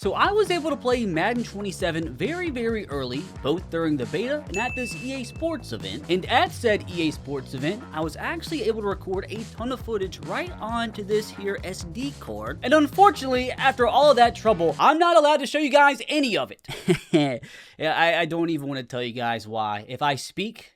So I was able to play Madden 27 very early, both during the beta and at this EA Sports event. And at said EA Sports event, I was actually able to record a ton of footage right onto this here SD card. And unfortunately, after all of that trouble, I'm not allowed to show you guys any of it. Yeah, I don't even want to tell you guys why. If I speak,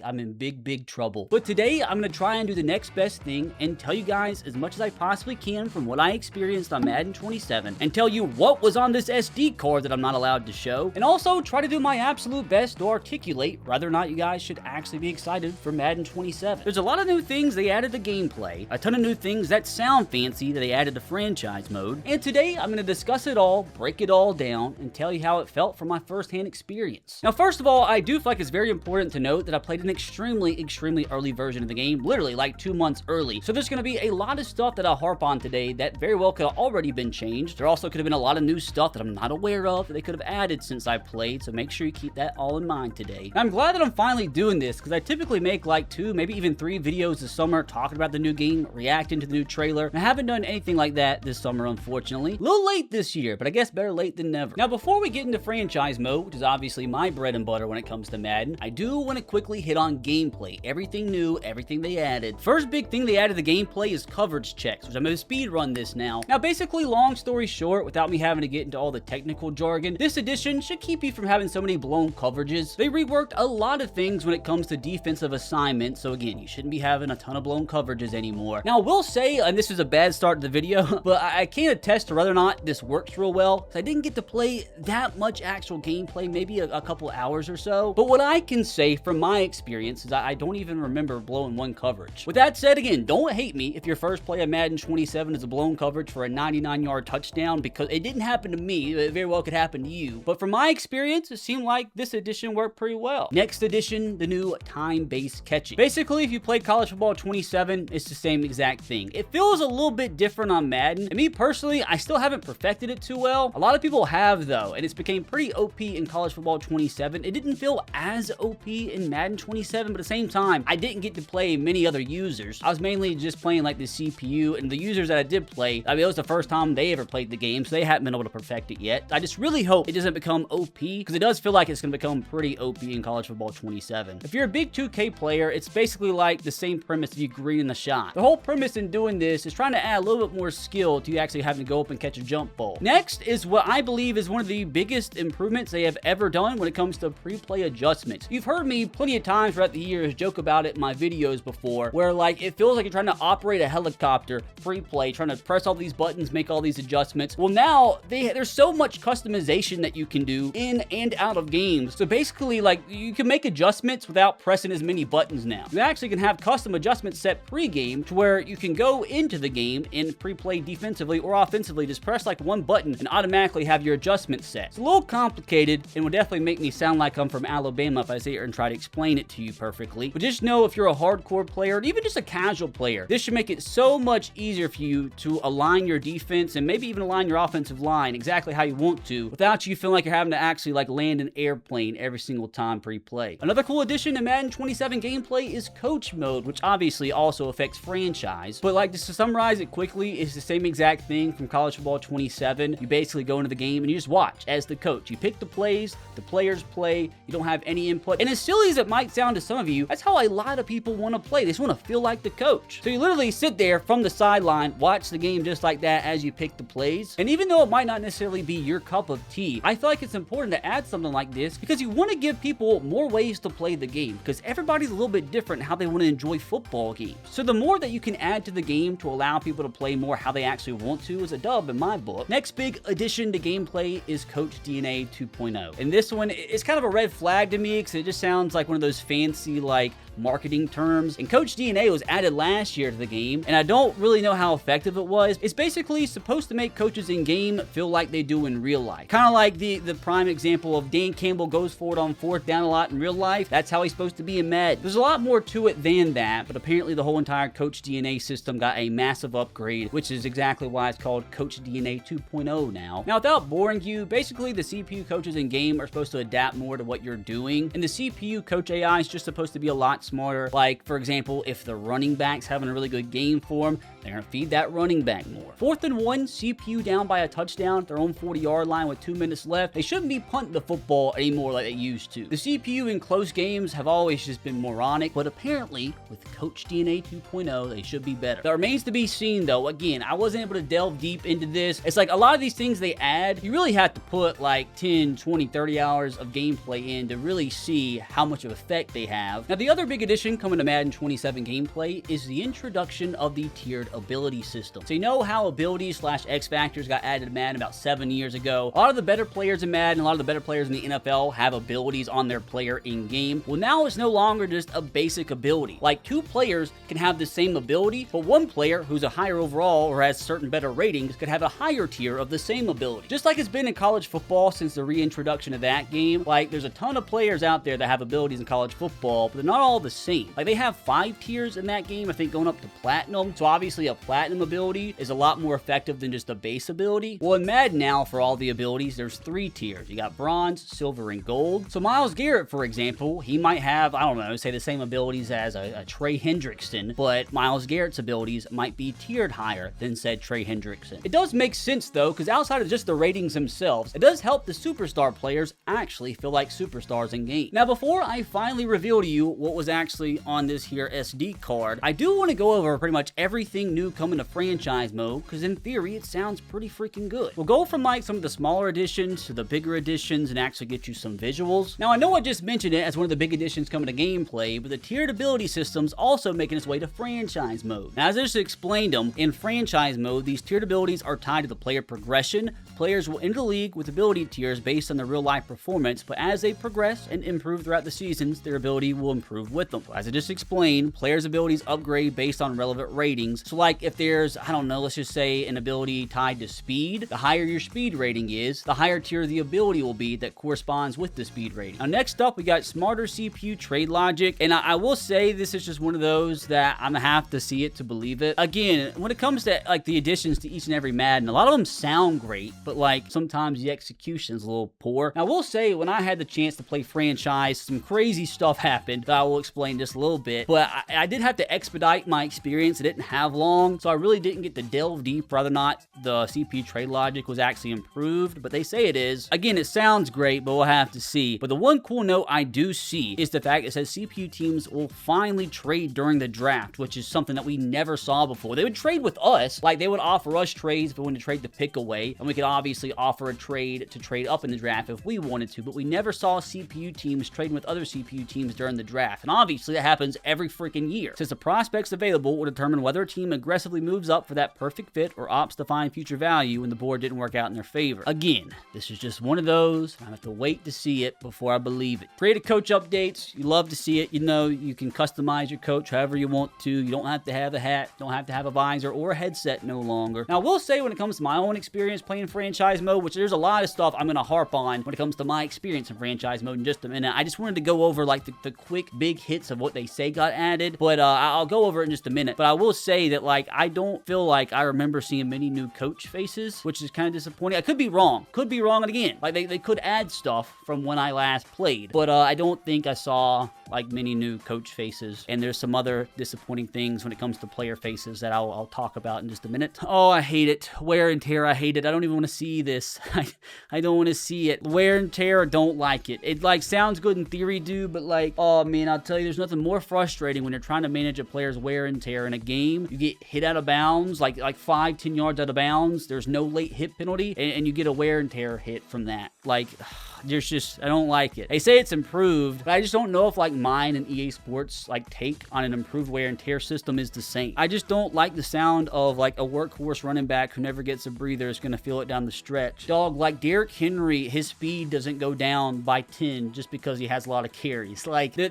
I'm in big trouble. But today, I'm going to try and do the next best thing and tell you guys as much as I possibly can from what I experienced on Madden 27 and tell you what was on this SD card that I'm not allowed to show, and also try to do my absolute best to articulate whether or not you guys should actually be excited for Madden 27. There's a lot of new things they added to gameplay, a ton of new things that sound fancy that they added to franchise mode, and today I'm going to discuss it all, break it all down, and tell you how it felt from my first-hand experience. Now, first of all, I do feel like it's very important to note that I played an extremely early version of the game, literally like 2 months early. So there's going to be a lot of stuff that I'll harp on today that very well could have already been changed. There also could have been a lot of new stuff that I'm not aware of that they could have added since I played, so make sure you keep that all in mind today. And I'm glad that I'm finally doing this because I typically make like 2, maybe even 3 videos this summer talking about the new game, reacting to the new trailer, and I haven't done anything like that this summer, unfortunately. A little late this year, but I guess better late than never. Now, before we get into franchise mode, which is obviously my bread and butter when it comes to Madden, I do want to quickly hit on gameplay. Everything new, everything they added. First big thing they added to gameplay is coverage checks, which I'm going to speed run this now. Now, basically, long story short, without me having to get into all the technical jargon, this edition should keep you from having so many blown coverages. They reworked a lot of things when it comes to defensive assignments, so again, you shouldn't be having a ton of blown coverages anymore. Now, I will say, and this is a bad start to the video, but I can't attest to whether or not this works real well, because I didn't get to play that much actual gameplay, maybe a couple hours or so. But what I can say from my experience is I don't even remember blowing one coverage. With that said, again, don't hate me if your first play of Madden 27 is a blown coverage for a 99-yard touchdown, because it didn't happen to me. It very well could happen to you. But from my experience, it seemed like this edition worked pretty well. Next edition, the new time-based catching. Basically, if you play College Football 27, it's the same exact thing. It feels a little bit different on Madden, and me personally, I still haven't perfected it too well. A lot of people have, though, and it's became pretty OP in College Football 27. It didn't feel as OP in Madden 27, but at the same time, I didn't get to play many other users. I was mainly just playing like the CPU, and the users that I did play, I mean, it was the first time they ever played the game, so they hadn't been able to perfect it yet. I just really hope it doesn't become OP, because it does feel like it's going to become pretty OP in College Football 27. If you're a big 2K player, it's basically like the same premise if you green in the shot. The whole premise in doing this is trying to add a little bit more skill to you actually having to go up and catch a jump ball. Next is what I believe is one of the biggest improvements they have ever done when it comes to pre-play adjustments. You've heard me plenty of times throughout the years joke about it in my videos before, where like it feels like you're trying to operate a helicopter pre-play, trying to press all these buttons, make all these adjustments. Well, now there's so much customization that you can do in and out of games. So basically, like, you can make adjustments without pressing as many buttons now. You actually can have custom adjustments set pre-game to where you can go into the game and pre-play defensively or offensively, just press like one button and automatically have your adjustments set. It's a little complicated and will definitely make me sound like I'm from Alabama if I sit here and try to explain it to you perfectly. But just know if you're a hardcore player, or even just a casual player, this should make it so much easier for you to align your defense and maybe even align your offensive line exactly how you want to without you feeling like you're having to actually like land an airplane every single time pre-play. Another cool addition to Madden 27 gameplay is coach mode, which obviously also affects franchise. But like, just to summarize it quickly, it's the same exact thing from College Football 27. You basically go into the game and you just watch as the coach. You pick the plays, the players play, you don't have any input. And as silly as it might sound to some of you, that's how a lot of people want to play. They just want to feel like the coach. So you literally sit there from the sideline, watch the game just like that as you pick the plays. And even though it might not necessarily be your cup of tea, I feel like it's important to add something like this because you want to give people more ways to play the game, because everybody's a little bit different in how they want to enjoy football games. So the more that you can add to the game to allow people to play more how they actually want to is a dub in my book. Next big addition to gameplay is Coach DNA 2.0. And this one, it's kind of a red flag to me because it just sounds like one of those fancy like marketing terms. And Coach DNA was added last year to the game, and I don't really know how effective it was. It's basically supposed to make coaches in game feel like they do in real life. Kind of like the prime example of Dan Campbell goes for it on 4th down a lot in real life. That's how he's supposed to be in Madden. There's a lot more to it than that, but apparently the whole entire Coach DNA system got a massive upgrade, which is exactly why it's called Coach DNA 2.0 now. Now, without boring you, basically the CPU coaches in game are supposed to adapt more to what you're doing, and the CPU coach AI is just supposed to be a lot smarter. Like, for example, if the running back's having a really good game for them, they're going to feed that running back more. 4th and 1, CPU down by a touchdown at their own 40-yard line with 2 minutes left. They shouldn't be punting the football anymore like they used to. The CPU in close games have always just been moronic, but apparently with Coach DNA 2.0, they should be better. That remains to be seen, though. Again, I wasn't able to delve deep into this. It's like a lot of these things they add, you really have to put like 10, 20, 30 hours of gameplay in to really see how much of effect they have. Now, the other big addition coming to Madden 27 gameplay is the introduction of the tiered ability system. So you know how abilities / X factors got added to Madden about 7 years ago? A lot of the better players in Madden, a lot of the better players in the NFL have abilities on their player in game. Well, now it's no longer just a basic ability. Like, 2 players can have the same ability, but one player who's a higher overall or has certain better ratings could have a higher tier of the same ability. Just like it's been in college football since the reintroduction of that game. Like, there's a ton of players out there that have abilities in college football, but they're not all the same. Like, they have 5 tiers in that game, I think, going up to platinum. So obviously a platinum ability is a lot more effective than just a base ability. Well, in Madden now, for all the abilities, there's 3 tiers. You got bronze, silver, and gold. So Myles Garrett, for example, he might have, I don't know, say the same abilities as a Trey Hendrickson, but Myles Garrett's abilities might be tiered higher than said Trey Hendrickson. It does make sense, though, because outside of just the ratings themselves, it does help the superstar players actually feel like superstars in game. Now, before I finally reveal to you what was actually on this here SD card, I do want to go over pretty much everything new coming to franchise mode, because in theory, it sounds pretty freaking good. We'll go from like some of the smaller additions to the bigger additions and actually get you some visuals. Now, I know I just mentioned it as one of the big additions coming to gameplay, but the tiered ability system's also making its way to franchise mode. Now, as I just explained them, in franchise mode, these tiered abilities are tied to the player progression. Players will enter the league with ability tiers based on their real-life performance, but as they progress and improve throughout the seasons, their ability will improve with them. As I just explained, players' abilities upgrade based on relevant ratings. So like if there's, I don't know, let's just say an ability tied to speed, the higher your speed rating is, the higher tier the ability will be that corresponds with the speed rating. Now, next up, we got smarter CPU trade logic, and I will say this is just one of those that I'm gonna have to see it to believe it. Again, when it comes to like the additions to each and every Madden, a lot of them sound great, but like sometimes the execution's a little poor. Now, I will say when I had the chance to play franchise, some crazy stuff happened that I will explain just a little bit, but I did have to expedite my experience. It didn't have long, so I really didn't get to delve deep whether or not the CPU trade logic was actually improved, but they say it is. Again, it sounds great, but we'll have to see. But the one cool note I do see is the fact it says CPU teams will finally trade during the draft, which is something that we never saw before. They would trade with us, like they would offer us trades if we wanted to trade the pick away, and we could obviously offer a trade to trade up in the draft if we wanted to, but we never saw CPU teams trading with other CPU teams during the draft, and obviously that happens every freaking year. Since the prospects available will determine whether a team aggressively moves up for that perfect fit or opts to find future value when the board didn't work out in their favor. Again, this is just one of those. I have to wait to see it before I believe it. Creative coach updates. You love to see it. You know, you can customize your coach however you want to. You don't have to have a hat, don't have to have a visor or a headset no longer. Now, I will say when it comes to my own experience playing franchise mode, which there's a lot of stuff I'm going to harp on when it comes to my experience in franchise mode in just a minute. I just wanted to go over like the quick big hits of what they say got added, but I'll go over it in just a minute. But I will say that like I don't feel like I remember seeing many new coach faces, which is kind of disappointing. I could be wrong. Could be wrong again. Like they could add stuff from when I last played, but I don't think I saw like many new coach faces, and there's some other disappointing things when it comes to player faces that I'll talk about in just a minute. Oh, I hate it. Wear and tear, I hate it. I don't even want to see this. I don't want to see it. Wear and tear, I don't like it. It like sounds good in theory, dude, but like, oh man, I'll tell you, there's nothing more frustrating when you're trying to manage a player's wear and tear in a game. You get hit out of bounds, like 5-10 yards out of bounds. There's no late hit penalty, and you get a wear and tear hit from that. Like, there's just, I don't like it. They say it's improved, but I just don't know if like mine and EA Sports like take on an improved wear and tear system is the same. I just don't like the sound of like a workhorse running back who never gets a breather is going to feel it down the stretch. Dog, like Derrick Henry, his speed doesn't go down by 10 just because he has a lot of carries. Like I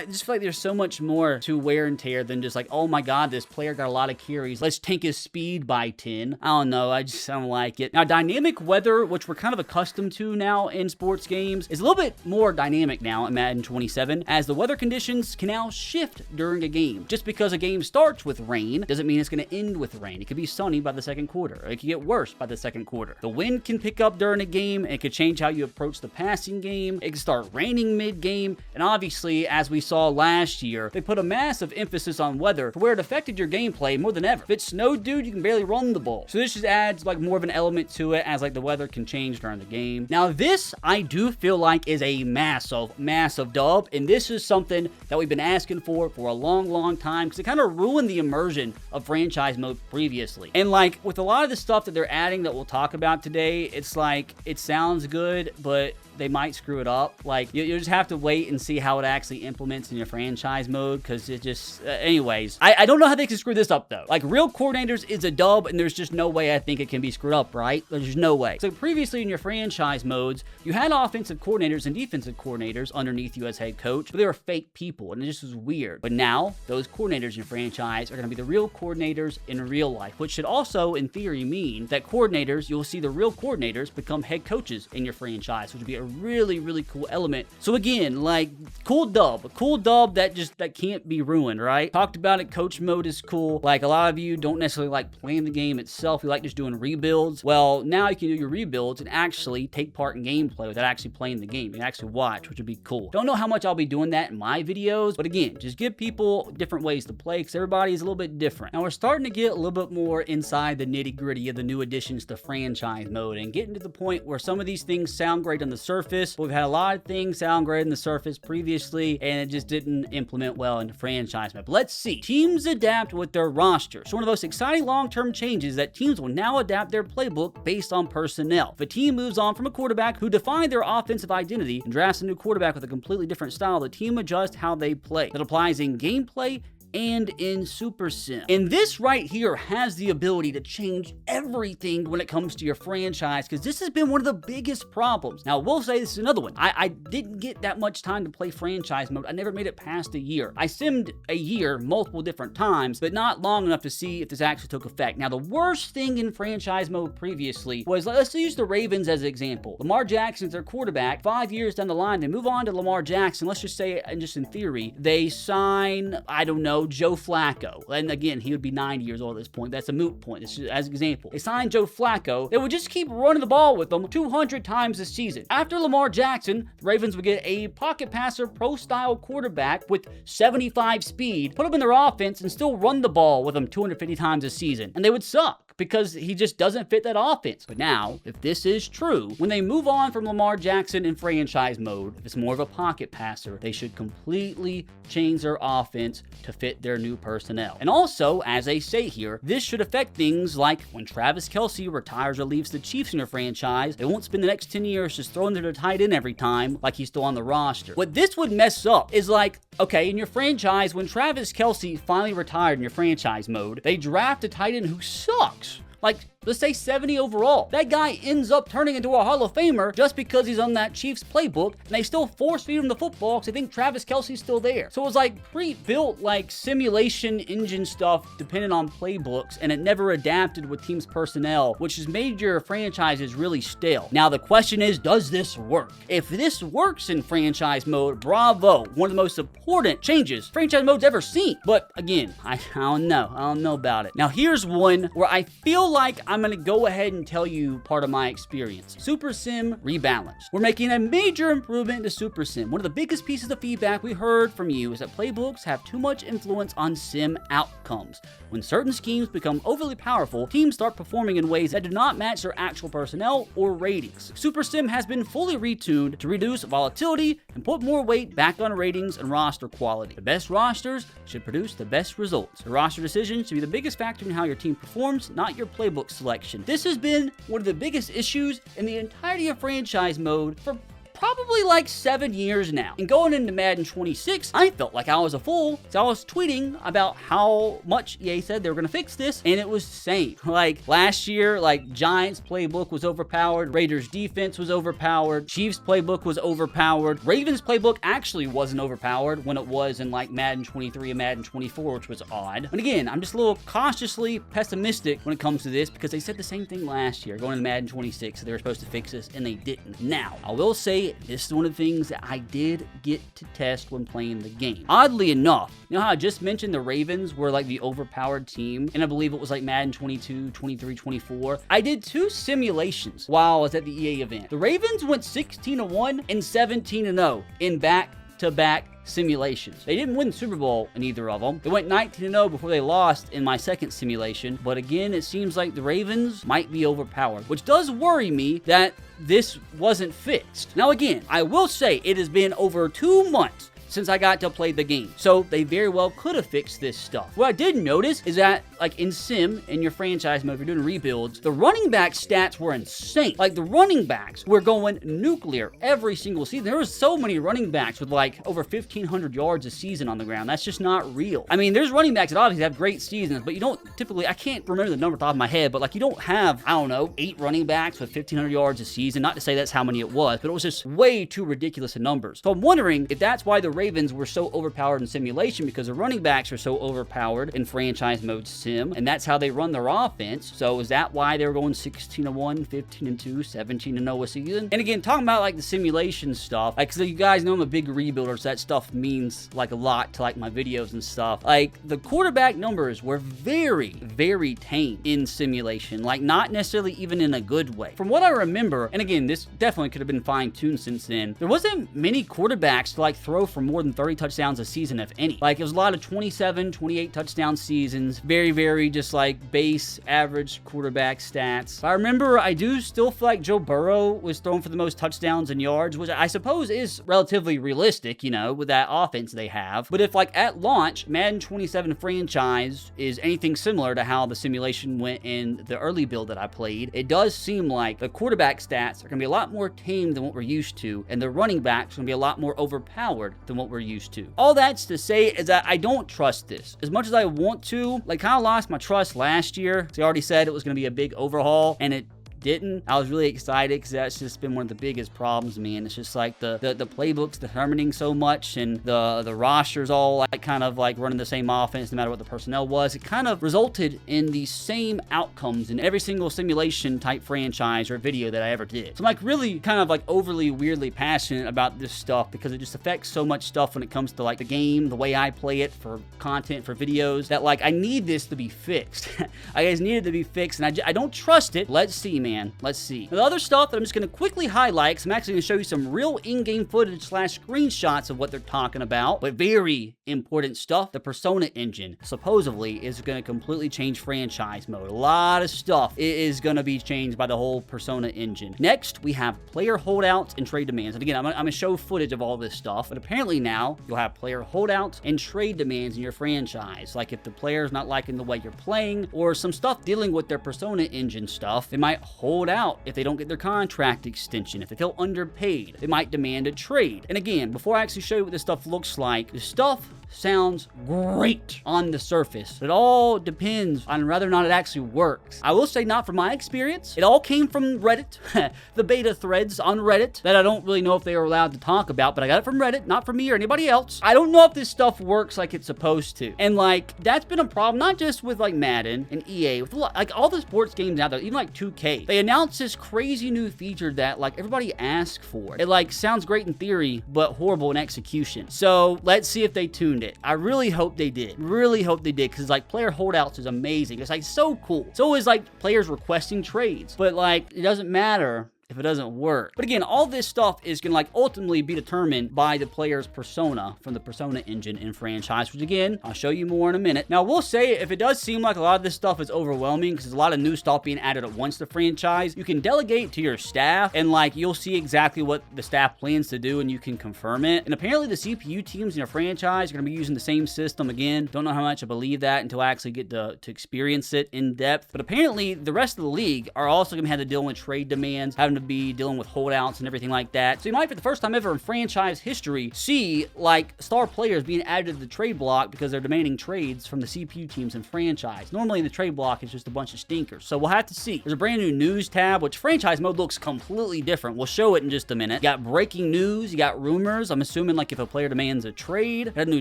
just feel like there's so much more to wear and tear than just like, oh my god, this player got a lot of carries, let's tank his speed by 10. I don't know, I don't like it. Now, dynamic weather, which we're kind of accustomed to now in sports sports games is a little bit more dynamic now in Madden 27, as the weather conditions can now shift during a game. Just because a game starts with rain doesn't mean it's going to end with rain. It could be sunny by the second quarter, or it could get worse by the second quarter. The wind can pick up during a game, and it could change how you approach the passing game. It can start raining mid-game, and obviously, as we saw last year, they put a massive emphasis on weather to where it affected your gameplay more than ever. If it snowed, dude, you can barely run the ball. So this just adds like more of an element to it, as like the weather can change during the game. Now this, I do feel like is a massive dub, and this is something that we've been asking for a long time, because it kind of ruined the immersion of franchise mode previously. And like with a lot of the stuff that they're adding that we'll talk about today, it's like it sounds good, but they might screw it up. Like you just have to wait and see how it actually implements in your franchise mode, because it just anyways, I don't know how they can screw this up though. Like real coordinators is a dub, and there's just no way I think it can be screwed up, right? There's no way. So previously in your franchise modes, you had offensive coordinators and defensive coordinators underneath you as head coach, but they were fake people, and it just was weird. But now those coordinators in your franchise are going to be the real coordinators in real life, which should also in theory mean that coordinators, you'll see the real coordinators become head coaches in your franchise, which would be a really cool element. So again, like a cool dub that can't be ruined, right? Talked about it, coach mode is cool. Like a lot of you don't necessarily like playing the game itself, you like just doing rebuilds. Well, now you can do your rebuilds and actually take part in gameplay without actually playing the game. You can actually watch, which would be cool. Don't know how much I'll be doing that in my videos, but again, just give people different ways to play, because everybody is a little bit different. Now we're starting to get a little bit more inside the nitty gritty of the new additions to franchise mode, and getting to the point where some of these things sound great on the surface, but we've had a lot of things sound great on the surface previously, and it just didn't implement well into franchise mode. But let's see. Teams adapt with their rosters. So one of the most exciting long-term changes is that teams will now adapt their playbook based on personnel. If a team moves on from a quarterback who defined their offensive identity and drafts a new quarterback with a completely different style, the team adjusts how they play. That applies in gameplay and in Super Sim. And this right here has the ability to change everything when it comes to your franchise, because this has been one of the biggest problems. Now, I will say this is another one. I didn't get that much time to play franchise mode. I never made it past a year. I simmed a year multiple different times, but not long enough to see if this actually took effect. Now, the worst thing in franchise mode previously was, let's use the Ravens as an example. Lamar Jackson's their quarterback. 5 years down the line, they move on to Lamar Jackson. Let's just say, and just in theory, they sign, I don't know, Joe Flacco. And again, he would be 90 years old at this point. That's a moot point. This is as an example. They signed Joe Flacco. They would just keep running the ball with them 200 times a season. After Lamar Jackson, the Ravens would get a pocket passer, pro-style quarterback with 75 speed, put him in their offense, and still run the ball with them 250 times a season. And they would suck, because he just doesn't fit that offense. But now, if this is true, when they move on from Lamar Jackson in franchise mode, if it's more of a pocket passer, they should completely change their offense to fit their new personnel. And also, as they say here, this should affect things like when Travis Kelce retires or leaves the Chiefs in your franchise, they won't spend the next 10 years just throwing their tight end every time like he's still on the roster. What this would mess up is like, okay, in your franchise, when Travis Kelce finally retired in your franchise mode, they draft a tight end who sucks. Like, let's say 70 overall. That guy ends up turning into a Hall of Famer just because he's on that Chiefs playbook, and they still force feed him the football because they think Travis Kelce's still there. So it was like pre-built like simulation engine stuff dependent on playbooks, and it never adapted with teams' personnel, which has made your franchises really stale. Now the question is, does this work? If this works in franchise mode, bravo. One of the most important changes franchise mode's ever seen. But again, I don't know about it. Now here's one where I feel like I'm going to go ahead and tell you part of my experience. Super Sim Rebalanced. We're making a major improvement to Super Sim. One of the biggest pieces of feedback we heard from you is that playbooks have too much influence on sim outcomes. When certain schemes become overly powerful, teams start performing in ways that do not match their actual personnel or ratings. Super Sim has been fully retuned to reduce volatility and put more weight back on ratings and roster quality. The best rosters should produce the best results. The roster decision should be the biggest factor in how your team performs, not your playbook selection. This has been one of the biggest issues in the entirety of franchise mode for probably like 7 years now. And going into Madden 26, I felt like I was a fool, so I was tweeting about how much EA said they were going to fix this, and it was the same. Like last year, like Giants playbook was overpowered, Raiders defense was overpowered, Chiefs playbook was overpowered, Ravens playbook actually wasn't overpowered when it was in like Madden 23 and Madden 24, which was odd. And again, I'm just a little cautiously pessimistic when it comes to this, because they said the same thing last year going into Madden 26, so they were supposed to fix this, and they didn't. Now, I will say admit, this is one of the things that I did get to test when playing the game. Oddly enough, you know how I just mentioned the Ravens were like the overpowered team, and I believe it was like Madden 22, 23, 24. I did 2 simulations while I was at the EA event. The Ravens went 16-1 and 17-0 in back-to-back simulations. They didn't win the Super Bowl in either of them. They went 19-0 before they lost in my second simulation, but again, it seems like the Ravens might be overpowered, which does worry me that this wasn't fixed. Now again, I will say it has been over 2 months since I got to play the game, so they very well could have fixed this stuff. What I did notice is that, like in Sim, in your franchise mode, if you're doing rebuilds, the running back stats were insane. Like the running backs were going nuclear every single season. There was so many running backs with like over 1,500 yards a season on the ground. That's just not real. I mean, there's running backs that obviously have great seasons, but you don't typically, I can't remember the number off the top of my head, but like you don't have, I don't know, 8 running backs with 1,500 yards a season. Not to say that's how many it was, but it was just way too ridiculous in numbers. So I'm wondering if that's why the Ravens were so overpowered in simulation, because the running backs are so overpowered in franchise mode Sim, and that's how they run their offense. So is that why they were going 16-1, 15-2, 17-0 a season? And again, talking about like the simulation stuff, like, so you guys know I'm a big rebuilder, so that stuff means like a lot to like my videos and stuff. Like the quarterback numbers were very, very tame in simulation, like not necessarily even in a good way. From what I remember, and again, this definitely could have been fine-tuned since then, there wasn't many quarterbacks to like throw for more than 30 touchdowns a season, if any. Like it was a lot of 27, 28 touchdown seasons, very, very just like base average quarterback stats. I remember I do still feel like Joe Burrow was throwing for the most touchdowns and yards, which I suppose is relatively realistic, you know, with that offense they have. But if like at launch, Madden 27 franchise is anything similar to how the simulation went in the early build that I played, it does seem like the quarterback stats are going to be a lot more tame than what we're used to, and the running backs are going to be a lot more overpowered than what we're used to. All that's to say is that I don't trust this. As much as I want to, like kind of lost my trust last year. So I already said it was going to be a big overhaul, and it didn't. I was really excited because that's just been one of the biggest problems, man. It's just like the playbooks determining so much, and the rosters all like kind of like running the same offense no matter what the personnel was. It kind of resulted in the same outcomes in every single simulation type franchise or video that I ever did. So I'm like really kind of like overly weirdly passionate about this stuff because it just affects so much stuff when it comes to like the game, the way I play it, for content, for videos, that like I need this to be fixed. I guys need it to be fixed, and I don't trust it. Let's see, man. Let's see. The other stuff that I'm just going to quickly highlight, because I'm actually going to show you some real in-game footage / screenshots of what they're talking about, but very important stuff. The Persona engine supposedly is going to completely change franchise mode. A lot of stuff is going to be changed by the whole Persona engine. Next, we have player holdouts and trade demands. And again, I'm going to show footage of all this stuff, but apparently now you'll have player holdouts and trade demands in your franchise. Like if the player's not liking the way you're playing, or some stuff dealing with their Persona engine stuff, they might hold out if they don't get their contract extension. If they feel underpaid, they might demand a trade. And again, before I actually show you what this stuff looks like, this stuff sounds great on the surface. It all depends on whether or not it actually works. I will say, not from my experience. It all came from Reddit, the beta threads on Reddit that I don't really know if they are allowed to talk about, but I got it from Reddit, not from me or anybody else. I don't know if this stuff works like it's supposed to. And like, that's been a problem, not just with like Madden and EA, with like all the sports games out there, even like 2K. They announced this crazy new feature that like everybody asked for. It like sounds great in theory, but horrible in execution. So let's see if they tuned it. I really hope they did. Really hope they did, because like player holdouts is amazing. It's like so cool. So is like players requesting trades, but like it doesn't matter if it doesn't work. But again, all this stuff is gonna like ultimately be determined by the player's persona from the Persona engine in franchise, which again, I'll show you more in a minute. Now, I will say, if it does seem like a lot of this stuff is overwhelming, because there's a lot of new stuff being added at once to franchise, you can delegate to your staff, and like you'll see exactly what the staff plans to do, and you can confirm it. And apparently the CPU teams in your franchise are gonna be using the same system again. Don't know how much I believe that until I actually get to experience it in depth. But apparently the rest of the league are also gonna have to deal with trade demands, having to be dealing with holdouts and everything like that. So you might, for the first time ever in franchise history, see like star players being added to the trade block because they're demanding trades from the CPU teams in franchise. Normally the trade block is just a bunch of stinkers. So we'll have to see. There's a brand new news tab, which franchise mode looks completely different. We'll show it in just a minute. You got breaking news, you got rumors. I'm assuming like if a player demands a trade. Got a new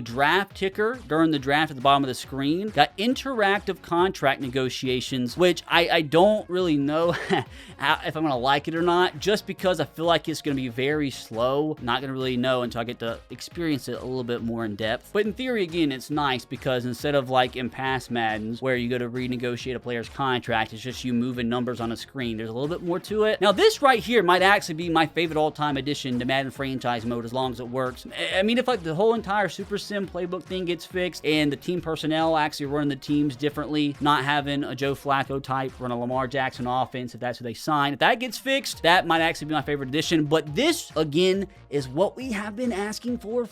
draft ticker during the draft at the bottom of the screen. Got interactive contract negotiations, which I don't really know if I'm gonna like it or not, just because I feel like it's going to be very slow. I'm not going to really know until I get to experience it a little bit more in depth. But in theory, again, it's nice because instead of like in past Maddens where you go to renegotiate a player's contract, it's just you moving numbers on a screen. There's a little bit more to it. Now, this right here might actually be my favorite all-time addition to Madden franchise mode as long as it works. I mean, if like the whole entire Super Sim playbook thing gets fixed and the team personnel actually running the teams differently, not having a Joe Flacco type run a Lamar Jackson offense if that's who they sign, if that gets fixed, that might actually be my favorite addition. But this, again, is what we have been asking for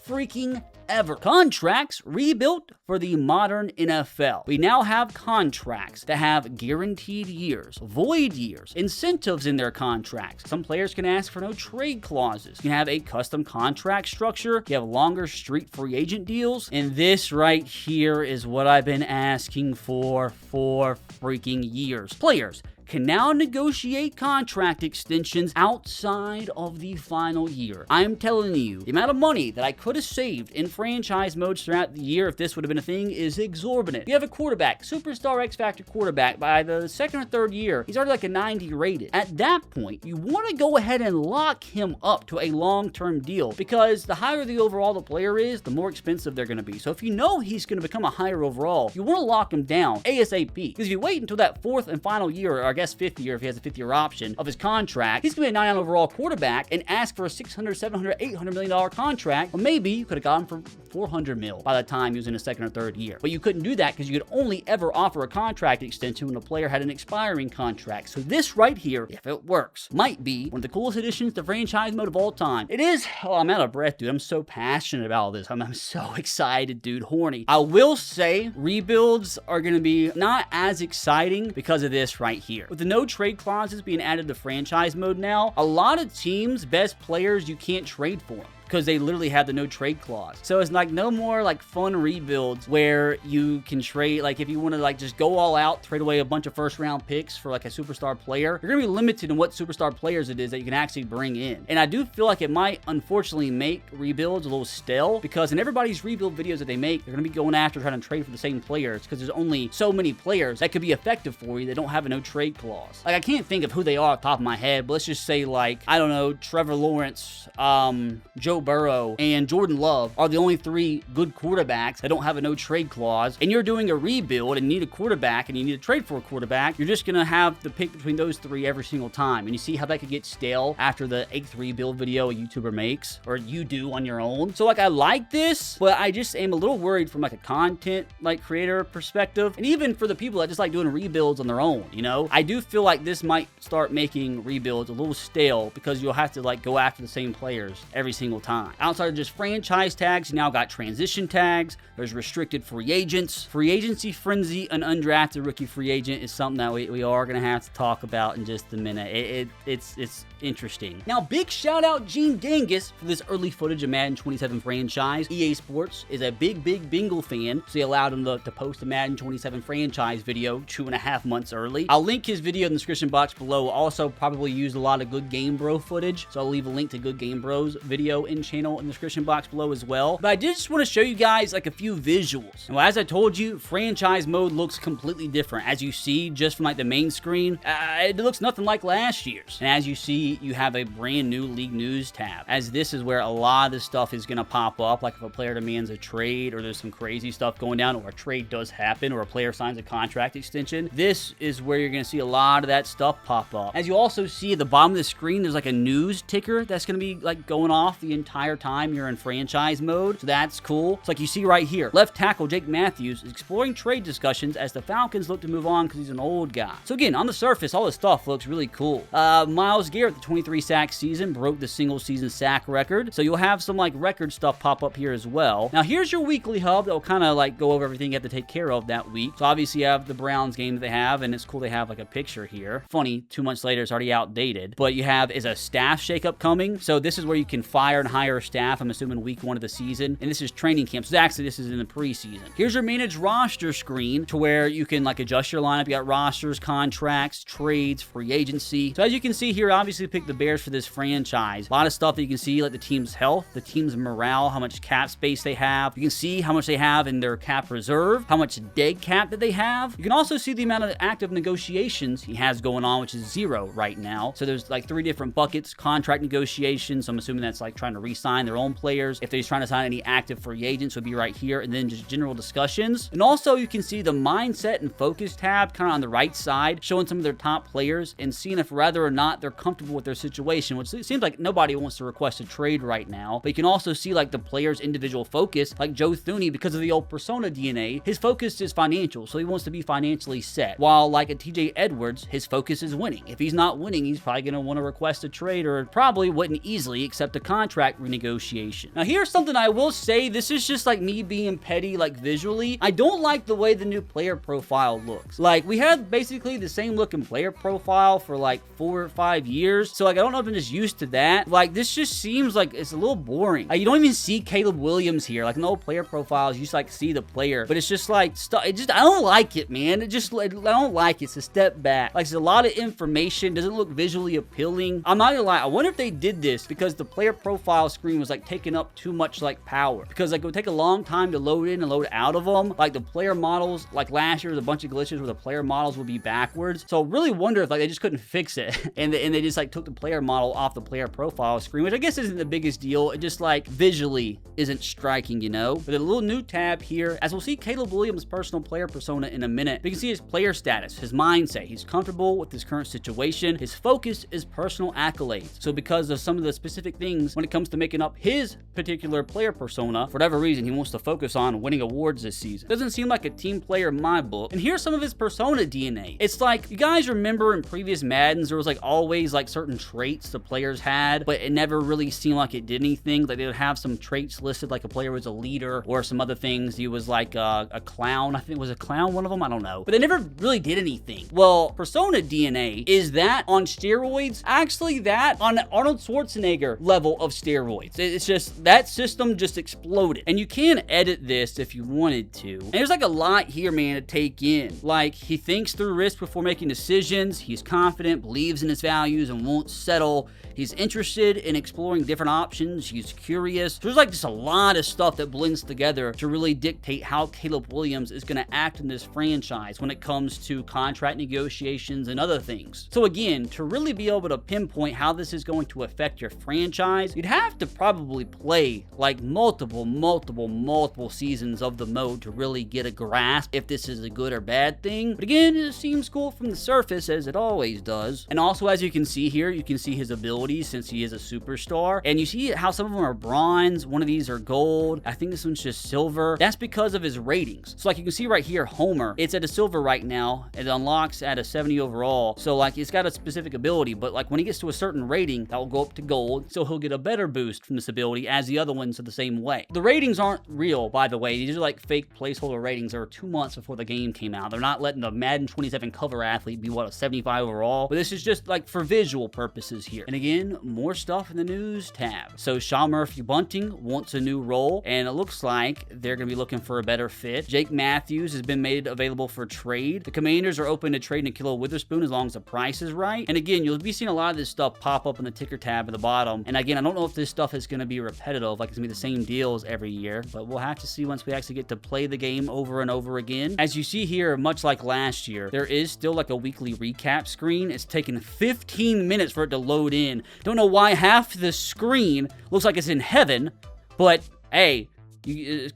freaking ever. Contracts rebuilt for the modern NFL. We now have contracts that have guaranteed years, void years, incentives in their contracts. Some players can ask for no trade clauses. You can have a custom contract structure. You have longer street free agent deals. And this right here is what I've been asking for freaking years. Players can now negotiate contract extensions outside of the final year. I'm telling you, the amount of money that I could have saved in franchise modes throughout the year if this would have been a thing is exorbitant. You have a quarterback, superstar X-Factor quarterback, by the second or third year, he's already like a 90 rated. At that point, you want to go ahead and lock him up to a long-term deal because the higher the overall the player is, the more expensive they're going to be. So if you know he's going to become a higher overall, you want to lock him down ASAP because if you wait until that fourth and final year, or I guess fifth year if he has a fifth-year option of his contract, he's going to be a 9 overall quarterback and ask for a $600, $700, $800 million contract. Well, maybe you could have got him for $400 million by the time he was in his second or third year. But you couldn't do that because you could only ever offer a contract extension when a player had an expiring contract. So this right here, if it works, might be one of the coolest additions to franchise mode of all time. It is, oh, I'm out of breath, dude. I'm so passionate about this. I'm so excited, dude. Horny. I will say rebuilds are going to be not as exciting because of this right here. With the no trade clauses being added to franchise mode now, a lot of teams' best players you can't trade for them because they literally have the no trade clause. So it's like no more like fun rebuilds where you can trade, like if you want to like just go all out, trade away a bunch of first round picks for like a superstar player, you're going to be limited in what superstar players it is that you can actually bring in. And I do feel like it might unfortunately make rebuilds a little stale because in everybody's rebuild videos that they make, they're going to be going after trying to trade for the same players because there's only so many players that could be effective for you that don't have a no trade clause. Like I can't think of who they are off the top of my head, but let's just say like, I don't know, Trevor Lawrence, Joe Burrow, and Jordan Love are the only three good quarterbacks that don't have a no trade clause, and you're doing a rebuild and need a quarterback and you need to trade for a quarterback, you're just gonna have to pick between those three every single time. And you see how that could get stale after the 8th rebuild video a YouTuber makes, or you do on your own. So like I like this, but I just am a little worried from like a content like creator perspective, and even for the people that just like doing rebuilds on their own, you know? I do feel like this might start making rebuilds a little stale because you'll have to like go after the same players every single time. Outside of just franchise tags, you now got transition tags, there's restricted free agents, free agency frenzy, an undrafted rookie free agent is something that we are going to have to talk about in just a minute. It's interesting. Now, big shout out Gene Dangus for this early footage of Madden 27 franchise. EA Sports is a big Bengal fan, so he allowed him to post a Madden 27 franchise video 2.5 months early. I'll link his video in the description box below. Also, probably used a lot of Good Game Bro footage, so I'll leave a link to Good Game Bro's video in channel in the description box below as well. But I did just want to show you guys like a few visuals. And as I told you, franchise mode looks completely different. As you see, just from like the main screen, it looks nothing like last year's. And as you see, you have a brand new League News tab, as this is where a lot of this stuff is going to pop up. Like if a player demands a trade, or there's some crazy stuff going down, or a trade does happen, or a player signs a contract extension, this is where you're going to see a lot of that stuff pop up. As you also see at the bottom of the screen, there's like a news ticker that's going to be like going off the entire time you're in franchise mode. So that's cool. It's like you see right here, left tackle Jake Matthews is exploring trade discussions as the Falcons look to move on because he's an old guy. So again, on the surface, all this stuff looks really cool. Myles Garrett, the 23 sack season, broke the single season sack record. So you'll have some like record stuff pop up here as well. Now here's your weekly hub that will kind of like go over everything you have to take care of that week. So obviously you have the Browns game that they have, and it's cool they have like a picture here. Funny, 2 months later it's already outdated. But you have, is a staff shakeup coming? So this is where you can fire and hire staff, I'm assuming week 1 of the season. And this is training camp. So actually, this is in the preseason. Here's your manage roster screen to where you can like adjust your lineup. You got rosters, contracts, trades, free agency. So as you can see here, obviously pick the Bears for this franchise. A lot of stuff that you can see, like the team's health, the team's morale, how much cap space they have. You can see how much they have in their cap reserve, how much dead cap that they have. You can also see the amount of active negotiations he has going on, which is 0 right now. So there's like 3 different buckets. Contract negotiations, so I'm assuming that's like trying to re-sign their own players. If they're trying to sign any active free agents, would be right here. And then just general discussions. And also you can see the mindset and focus tab kind of on the right side, showing some of their top players and seeing if whether or not they're comfortable with their situation, which seems like nobody wants to request a trade right now. But you can also see like the player's individual focus, like Joe Thuney, because of the old persona DNA, his focus is financial, so he wants to be financially set. While like a TJ Edwards, his focus is winning. If he's not winning, he's probably going to want to request a trade, or probably wouldn't easily accept a contract renegotiation. Now here's something I will say, this is just like me being petty, like visually. I don't like the way the new player profile looks. Like we had basically the same looking player profile for like 4 or 5 years. So like I don't know if I'm just used to that. Like this just seems like it's a little boring. Like, you don't even see Caleb Williams here. Like in the old player profiles, you just like see the player, but it's just like I don't like it, man. I don't like it. It's a step back. Like, it's a lot of information. Doesn't look visually appealing. I'm not gonna lie. I wonder if they did this because the player profile screen was like taking up too much like power, because like it would take a long time to load in and load out of them. Like the player models, like last year, there was a bunch of glitches where the player models would be backwards. So I really wonder if like they just couldn't fix it and they just like took the player model off the player profile screen, which I guess isn't the biggest deal. It just like visually isn't striking, you know. But a little new tab here, as we'll see Caleb Williams' personal player persona in a minute. We can see his player status, his mindset. He's comfortable with his current situation. His focus is personal accolades. So because of some of the specific things when it comes to making up his particular player persona, for whatever reason, he wants to focus on winning awards this season. Doesn't seem like a team player in my book. And here's some of his persona DNA. It's like, you guys remember in previous Maddens, there was like always like certain traits the players had, but it never really seemed like it did anything. Like they would have some traits listed, like a player was a leader, or some other things. He was like a clown. I think it was a clown, one of them. I don't know. But they never really did anything. Well, persona DNA is that on steroids. Actually, that on Arnold Schwarzenegger level of steroids. It's just, that system just exploded. And you can edit this if you wanted to. And there's like a lot here, man, to take in. Like, he thinks through risk before making decisions. He's confident, believes in his values, and won't settle. He's interested in exploring different options. He's curious. There's like just a lot of stuff that blends together to really dictate how Caleb Williams is going to act in this franchise when it comes to contract negotiations and other things. So again, to really be able to pinpoint how this is going to affect your franchise, you'd have to probably play like multiple seasons of the mode to really get a grasp if this is a good or bad thing. But again, it seems cool from the surface, as it always does. And also, as you can see here, you can see his abilities since he is a superstar. And you see how some of them are bronze, one of these are gold. I think this one's just silver. That's because of his ratings. So like you can see right here, Homer, it's at a silver right now. It unlocks at a 70 overall. So like it's got a specific ability, but like when he gets to a certain rating, that will go up to gold. So he'll get a better boost from this ability, as the other ones are the same way. The ratings aren't real, by the way. These are like fake placeholder ratings. They were 2 months before the game came out. They're not letting the Madden 27 cover athlete be, what, a 75 overall? But this is just like for visual purposes here. And again, more stuff in the news tab. So Sean Murphy-Bunting wants a new role, and it looks like they're going to be looking for a better fit. Jake Matthews has been made available for trade. The Commanders are open to trading Ahkello Witherspoon as long as the price is right. And again, you'll be seeing a lot of this stuff pop up in the ticker tab at the bottom. And again, I don't know if this stuff is going to be repetitive, like it's going to be the same deals every year, but we'll have to see once we actually get to play the game over and over again. As you see here, much like last year, there is still like a weekly recap screen. It's taken 15 minutes for it to load in. Don't know why half the screen looks like it's in heaven, but hey,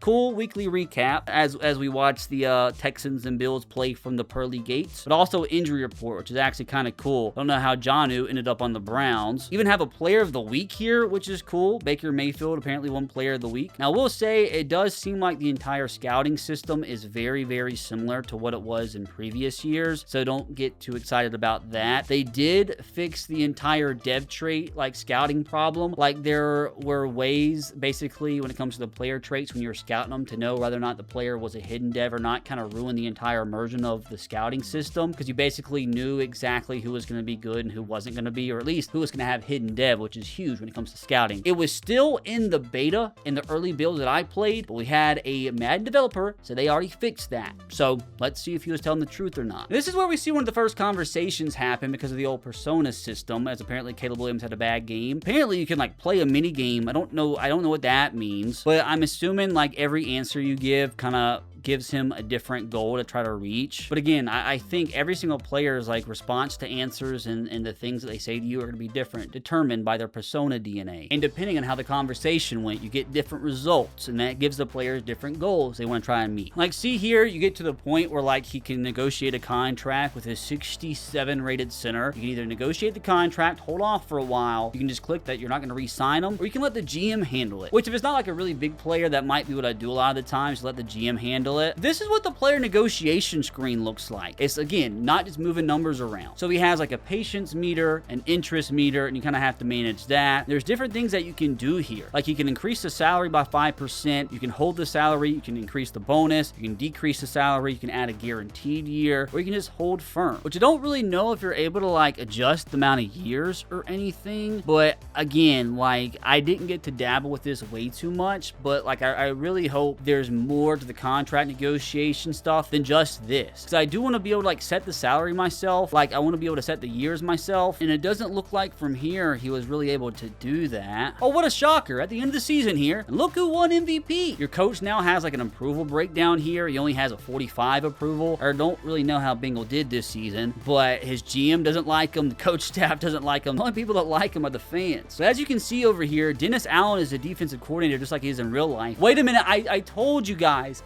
cool weekly recap as we watch the Texans and Bills play from the pearly gates, but also injury report, which is actually kind of cool. Don't know how Jonnu ended up on the Browns. Even have a player of the week here, which is cool. Baker Mayfield apparently won player of the week. Now, I will say it does seem like the entire scouting system is very similar to what it was in previous years, so don't get too excited about that. They did fix the entire dev trait like scouting problem. Like there were ways basically when it comes to the player trait traits when you're scouting them to know whether or not the player was a hidden dev or not, kind of ruined the entire immersion of the scouting system, because you basically knew exactly who was going to be good and who wasn't going to be, or at least who was going to have hidden dev, which is huge when it comes to scouting. It was still in the beta, in the early builds that I played, but we had a Madden developer, so they already fixed that. So let's see if he was telling the truth or not. This is where we see one of the first conversations happen because of the old persona system, as apparently Caleb Williams had a bad game. Apparently you can like play a mini game. I don't know what that means, but I'm assuming like every answer you give kind of gives him a different goal to try to reach. But again, I think every single player's like response to answers and the things that they say to you are going to be different, determined by their persona DNA. And depending on how the conversation went, you get different results, and that gives the players different goals they want to try and meet. Like, see here, you get to the point where like he can negotiate a contract with his 67 rated center. You can either negotiate the contract, hold off for a while, you can just click that you're not going to re-sign him, or you can let the GM handle it. Which, if it's not like a really big player, that might be what I do a lot of the times, let the GM handle it. This is what the player negotiation screen looks like. It's, again, not just moving numbers around. So he has like a patience meter, an interest meter, and you kind of have to manage that. There's different things that you can do here. Like, you can increase the salary by 5%, you can hold the salary, you can increase the bonus, you can decrease the salary, you can add a guaranteed year, or you can just hold firm. Which I don't really know if you're able to like adjust the amount of years or anything, but again, like, I didn't get to dabble with this way too much, but like, I really hope there's more to the contract negotiation stuff than just this, because I do want to be able to like set the salary myself. Like, I want to be able to set the years myself, and it doesn't look like from here he was really able to do that. Oh, what a shocker at the end of the season here, and look who won MVP. Your coach now has like an approval breakdown here. He only has a 45 approval, or don't really know how Bingle did this season, but his GM doesn't like him, the coach staff doesn't like him. The only people that like him are the fans. So as you can see over here, Dennis Allen is a defensive coordinator just like he is in real life. Wait a minute, I told you guys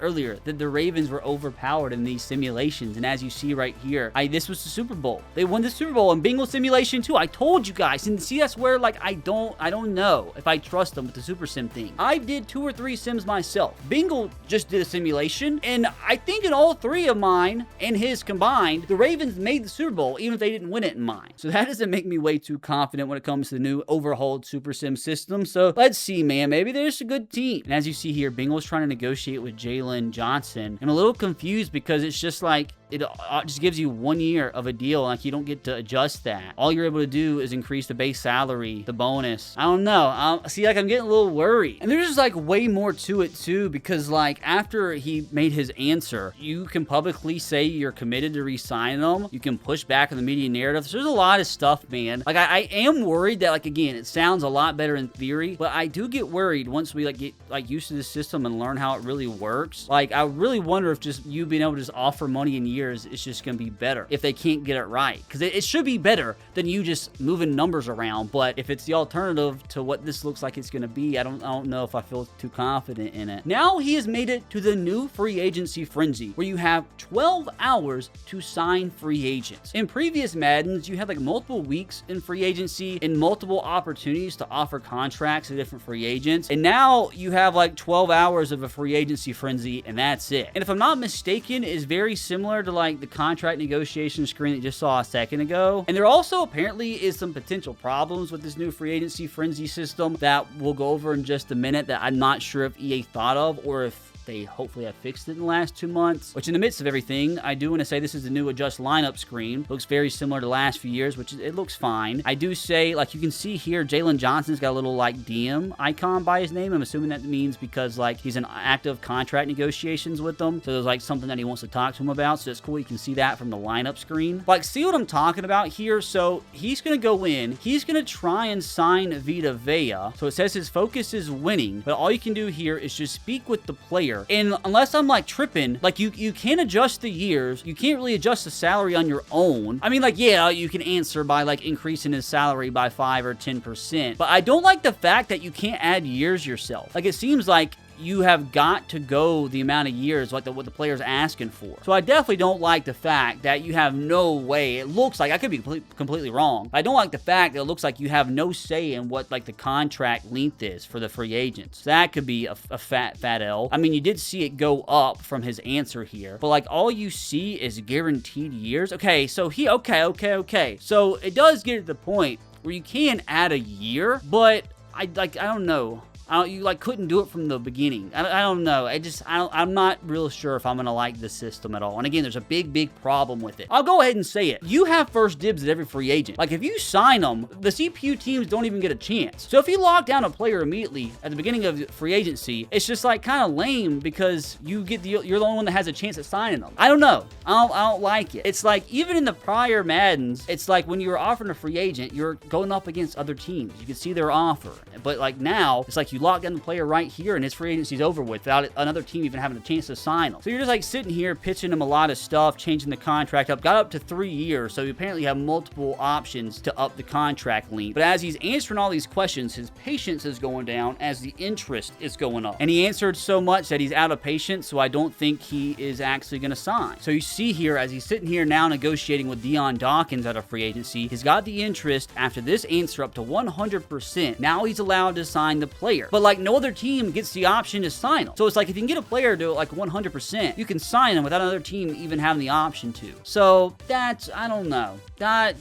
earlier that the Ravens were overpowered in these simulations, and as you see right here, this was the Super Bowl. They won the Super Bowl in Bingle simulation too. I told you guys, and see, that's where like I don't know if I trust them with the Super Sim thing. I did 2 or 3 sims myself. Bingle just did a simulation, and I think in all 3 of mine and his combined, the Ravens made the Super Bowl, even if they didn't win it in mine. So that doesn't make me way too confident when it comes to the new overhauled Super Sim system. So let's see, man. Maybe there's a good team. And as you see here, Bingle's trying to negotiate with Jalen Johnson. I'm a little confused because it's just like, it just gives you 1 year of a deal. Like, you don't get to adjust that. All you're able to do is increase the base salary, the bonus. I don't know. See, like, I'm getting a little worried. And there's just like way more to it too, because like after he made his answer, you can publicly say you're committed to re-signing them. You can push back on the media narrative. So there's a lot of stuff, man. Like, I am worried that, like, again, it sounds a lot better in theory, but I do get worried once we like get like used to the system and learn how it really works. Like, I really wonder if just you being able to just offer money in years, it's just going to be better if they can't get it right. Because it should be better than you just moving numbers around. But if it's the alternative to what this looks like it's going to be, I don't know if I feel too confident in it. Now he has made it to the new free agency frenzy, where you have 12 hours to sign free agents. In previous Maddens, you had like multiple weeks in free agency and multiple opportunities to offer contracts to different free agents. And now you have like 12 hours of a free agency frenzy, and that's it. And if I'm not mistaken, it's very similar to like the contract negotiation screen that you just saw a second ago. And there also apparently is some potential problems with this new free agency frenzy system that we'll go over in just a minute that I'm not sure if EA thought of, or if they hopefully have fixed it in the last 2 months. Which, in the midst of everything, I do want to say this is the new adjust lineup screen. Looks very similar to the last few years, which it looks fine. I do say, like, you can see here, Jalen Johnson's got a little like DM icon by his name. I'm assuming that means because like he's in active contract negotiations with them, so there's like something that he wants to talk to him about. So it's cool, you can see that from the lineup screen. Like, see what I'm talking about here? So he's gonna go in, he's gonna try and sign Vita Vea. So it says his focus is winning, but all you can do here is just speak with the player. And unless I'm like tripping, like you can adjust the years. You can't really adjust the salary on your own. I mean, like, yeah, you can answer by like increasing his salary by 5 or 10%. But I don't like the fact that you can't add years yourself. Like, it seems like you have got to go the amount of years like what the player's asking for. So I definitely don't like the fact that you have no way. It looks like, I could be completely wrong, but I don't like the fact that it looks like you have no say in what like the contract length is for the free agents. That could be a fat L. I mean, you did see it go up from his answer here, but like all you see is guaranteed years. Okay, so okay. So it does get to the point where you can add a year, but I don't know. You like couldn't do it from the beginning. I don't know. I'm not real sure if I'm gonna like the system at all. And again, there's a big problem with it. I'll go ahead and say it. You have first dibs at every free agent. Like if you sign them, the CPU teams don't even get a chance. So if you lock down a player immediately at the beginning of free agency, it's just like kind of lame because you're the only one that has a chance at signing them. I don't know. I don't like it. It's like even in the prior Maddens, it's like when you were offering a free agent, you're going up against other teams. You can see their offer. But like now, it's like you lock down the player right here and his free agency's over with without another team even having a chance to sign them. So you're just like sitting here pitching him a lot of stuff, changing the contract up, got up to 3 years. So you apparently have multiple options to up the contract length. But as he's answering all these questions, his patience is going down as the interest is going up. And he answered so much that he's out of patience, so I don't think he is actually going to sign. So you see here, as he's sitting here now negotiating with Dion Dawkins out of free agency, he's got the interest after this answer up to 100%. Now he's allowed to sign the player. But like no other team gets the option to sign him. So it's like if you can get a player to like 100%, you can sign him without another team even having the option to. So that's, I don't know. I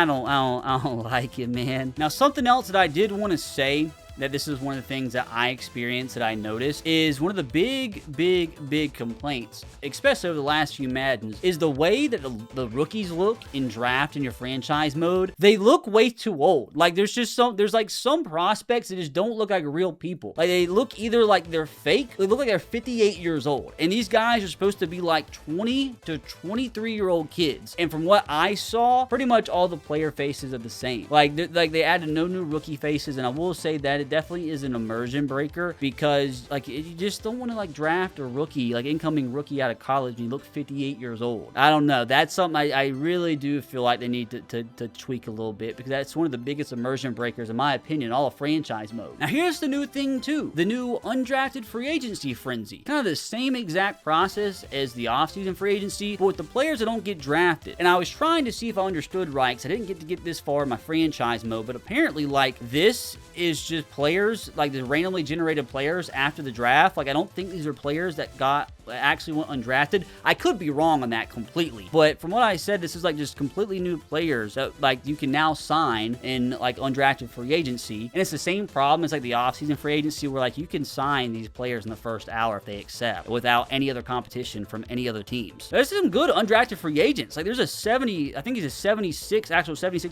don't like it, man. Now, something else that I did want to say, that this is one of the things that I experienced, that I noticed, is one of the big complaints, especially over the last few Maddens, is the way that the rookies look in draft in your franchise mode. They look way too old. Like there's like some prospects that just don't look like real people. Like they look either like they're fake, they look like they're 58 years old. And these guys are supposed to be like 20 to 23-year-old kids. And from what I saw, pretty much all the player faces are the same. Like they added no new rookie faces, and I will say that it definitely is an immersion breaker because like you just don't want to like draft a rookie, like incoming rookie out of college and you look 58 years old. I don't know. That's something I really do feel like they need to tweak a little bit, because that's one of the biggest immersion breakers in my opinion, all of franchise mode. Now here's the new thing too, the new undrafted free agency frenzy. Kind of the same exact process as the offseason free agency, but with the players that don't get drafted. And I was trying to see if I understood right, because I didn't get this far in my franchise mode, but apparently like this is just players, like the randomly generated players after the draft. Like I don't think these are players that actually went undrafted. I could be wrong on that completely, but from what I said, this is like just completely new players that like you can now sign in like undrafted free agency. And it's the same problem as like the offseason free agency, where like you can sign these players in the first hour if they accept, without any other competition from any other teams. There's some good undrafted free agents. Like there's a 70, I think he's a 76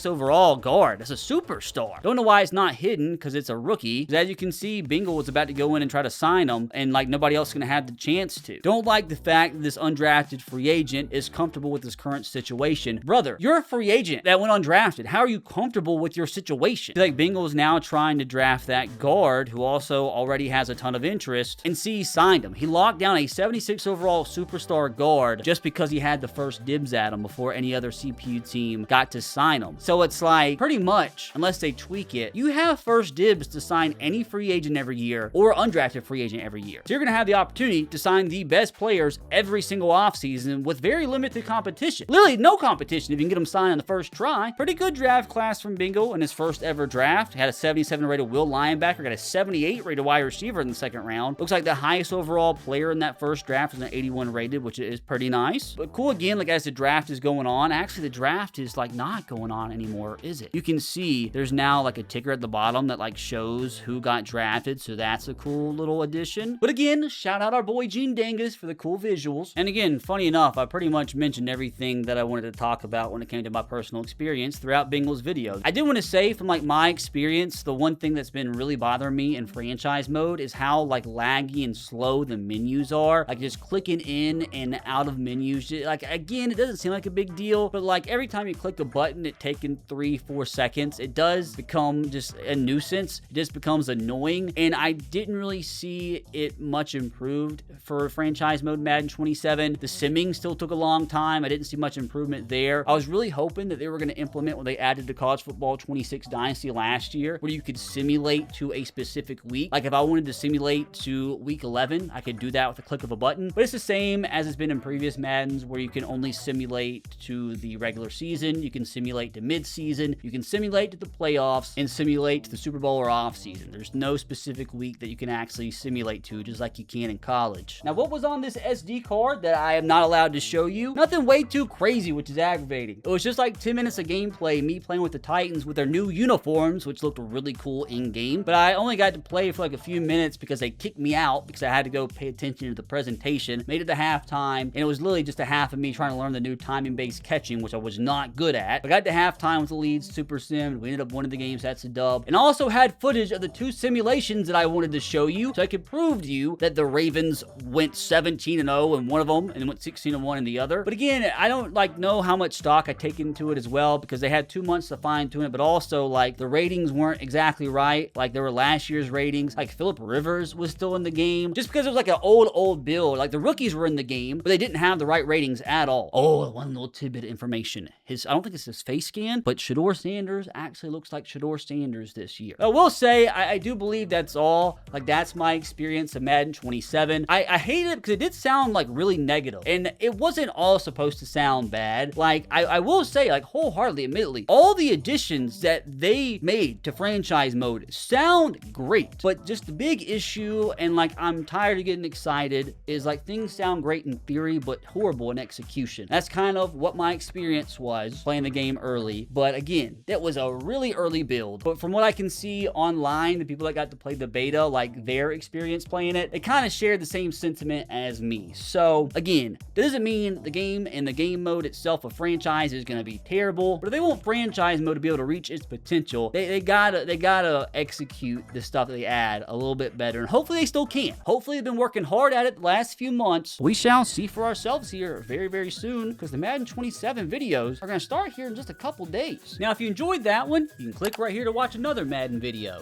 overall guard. That's a superstar. Don't know why it's not hidden, because it's a rookie. As you can see, Bingle was about to go in and try to sign him, and like nobody else is going to have the chance to. Don't like the fact that this undrafted free agent is comfortable with his current situation. Brother, you're a free agent that went undrafted. How are you comfortable with your situation? Like Bingle is now trying to draft that guard who also already has a ton of interest, and see, he signed him. He locked down a 76 overall superstar guard just because he had the first dibs at him before any other CPU team got to sign him. So it's like pretty much, unless they tweak it, you have first dibs to sign any free agent every year or undrafted free agent every year. So you're going to have the opportunity to sign the best players every single offseason with very limited competition. Literally no competition if you can get them signed on the first try. Pretty good draft class from Bingo in his first ever draft. Had a 77 rated will linebacker, got a 78 rated wide receiver in the second round. Looks like the highest overall player in that first draft was an 81 rated, which is pretty nice. But cool again, like as the draft is going on, actually the draft is like not going on anymore, is it? You can see there's now like a ticker at the bottom that like shows who got drafted, so that's a cool little addition. But again, shout out our boy Gene Dangus for the cool visuals. And again, funny enough, I pretty much mentioned everything that I wanted to talk about when it came to my personal experience throughout Bingle's videos. I did want to say, from like my experience, the one thing that's been really bothering me in franchise mode is how like laggy and slow the menus are. Like just clicking in and out of menus. Like again, it doesn't seem like a big deal, but like every time you click a button, it taking 3-4 seconds, it does become just a nuisance. It just becomes annoying, and I didn't really see it much improved for franchise mode Madden 27. The simming still took a long time. I didn't see much improvement there. I was really hoping that they were going to implement what they added to College Football 26 Dynasty last year, where you could simulate to a specific week. Like if I wanted to simulate to week 11, I could do that with a click of a button. But it's the same as it's been in previous Maddens, where you can only simulate to the regular season, you can simulate to mid-season, you can simulate to the playoffs, and simulate to the Super Bowl or off-season. There's no specific week that you can actually simulate to, just like you can in college. Now, what was was on this SD card that I am not allowed to show you. Nothing way too crazy, which is aggravating. It was just like 10 minutes of gameplay, me playing with the Titans with their new uniforms, which looked really cool in-game. But I only got to play for like a few minutes because they kicked me out because I had to go pay attention to the presentation. Made it to halftime, and it was literally just a half of me trying to learn the new timing-based catching, which I was not good at. I got to halftime with the lead, super sim. We ended up winning the game, so that's a dub. And I also had footage of the 2 simulations that I wanted to show you, so I could prove to you that the Ravens went 17-0 in one of them and went 16-1 in the other. But again, I don't like know how much stock I take into it as well, because they had 2 months to fine tune it, but also like the ratings weren't exactly right. Like there were last year's ratings. Like Phillip Rivers was still in the game, just because it was like an old build. Like the rookies were in the game, but they didn't have the right ratings at all. Oh, one little tidbit of information. I don't think it's his face scan, but Shedeur Sanders actually looks like Shedeur Sanders this year. I will say, I do believe that's all. Like that's my experience of Madden 27. I hate it because it did sound like really negative, and it wasn't all supposed to sound bad. Like I will say, like wholeheartedly, admittedly, all the additions that they made to franchise mode sound great, but just the big issue, and like I'm tired of getting excited, is like things sound great in theory, but horrible in execution. That's kind of what my experience was playing the game early. But again, that was a really early build. But from what I can see online, the people that got to play the beta, like their experience playing it, they kind of shared the same sentiment as me. So again, doesn't mean the game and the game mode itself of franchise is going to be terrible, but if they want franchise mode to be able to reach its potential, they gotta execute the stuff that they add a little bit better, and hopefully they still can. Hopefully they've been working hard at it the last few months. We shall see for ourselves here very soon, because the Madden 27 videos are going to start here in just a couple days. Now, if you enjoyed that one, you can click right here to watch another Madden video.